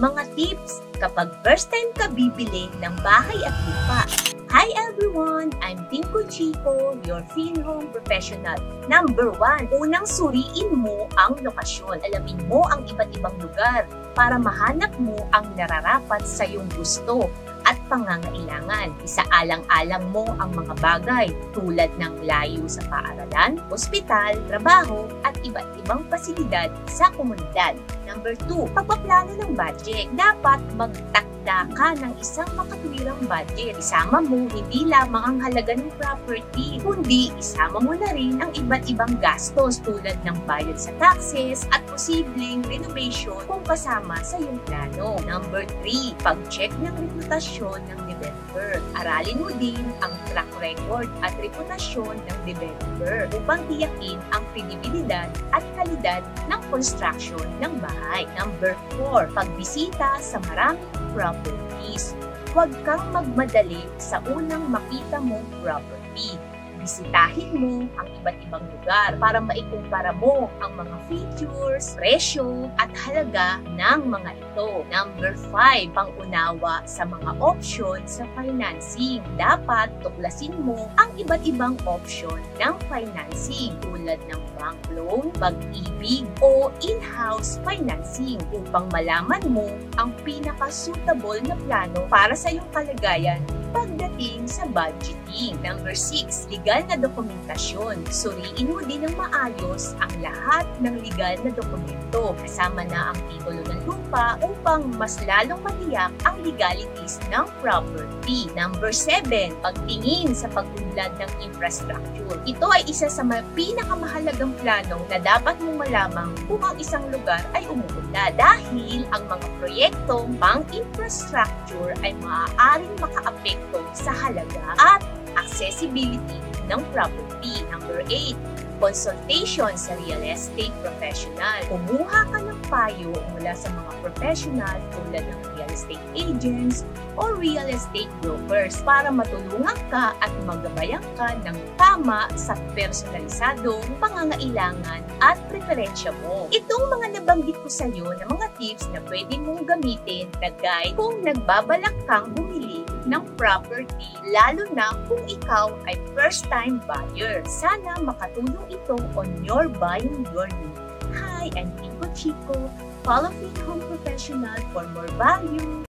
Mga tips kapag first time ka bibili ng bahay at lupa. Hi everyone! I'm Tinko Chico, your FinHome professional. Number 1, unang suriin mo ang lokasyon. Alamin mo ang iba't ibang lugar para mahanap mo ang nararapat sa iyong gusto at pangangailangan. Isaalang-alang mo ang mga bagay tulad ng layo sa paaralan, ospital, trabaho at iba't ibang pasilidad sa komunidad. Number 2, pagpaplano ng budget. Dapat magtakda ka ng isang makatwirang budget. Isama mo hindi lamang ang halaga ng property, kundi isama mo na rin ang iba't ibang gastos tulad ng bayad sa taxes at posibleng renovation kung kasama sa iyong plano. Number 3, pag-check ng reputasyon ng developer. Aralin mo din ang track record at reputasyon ng developer upang tiyakin ang kredibilidad at kalidad ng construction ng bahay. Number 4, pagbisita sa maraming properties. Huwag kang magmadali sa unang makita mong property. Bisitahin mo ang iba't ibang lugar para maikumpara mo ang mga features, presyo, at halaga ng mga ito. Number 5, pangunawa sa mga option sa financing. Dapat tuklasin mo ang iba't ibang option ng financing tulad ng bank loan, pag-ibig, o in-house financing upang malaman mo ang pinaka-suitable na plano para sa iyong kalagayan pagdating sa budgeting. Number 6, legal na dokumentasyon. Suriin mo din ng maayos ang lahat ng legal na dokumento, kasama na ang titulo ng lupa upang mas lalong matiyak ang legalities ng property. Number 7, pagtingin sa pag-unlad ng infrastructure. Ito ay isa sa mga pinakamahalagang plano na dapat mong malamang kung ang isang lugar ay umuunlad dahil ang mga proyektong pang-infrastructure ay maaaring makaapekto sa halaga at accessibility ng property. Number 8, consultation sa real estate professional. Kumuha ka ng payo mula sa mga professional tulad ng real estate agents o real estate brokers para matulungan ka at magabayan ka ng tama sa personalisadong pangangailangan at preferensya mo. Itong mga nabanggit ko sa iyo na mga tips na pwede mong gamitin na guide kung nagbabalak kang bumili ng property, lalo na kung ikaw ay first-time buyer. Sana makatulong ito on your buying journey. Hi, I'm Tinko Chico. Follow FinHome Professional for more value.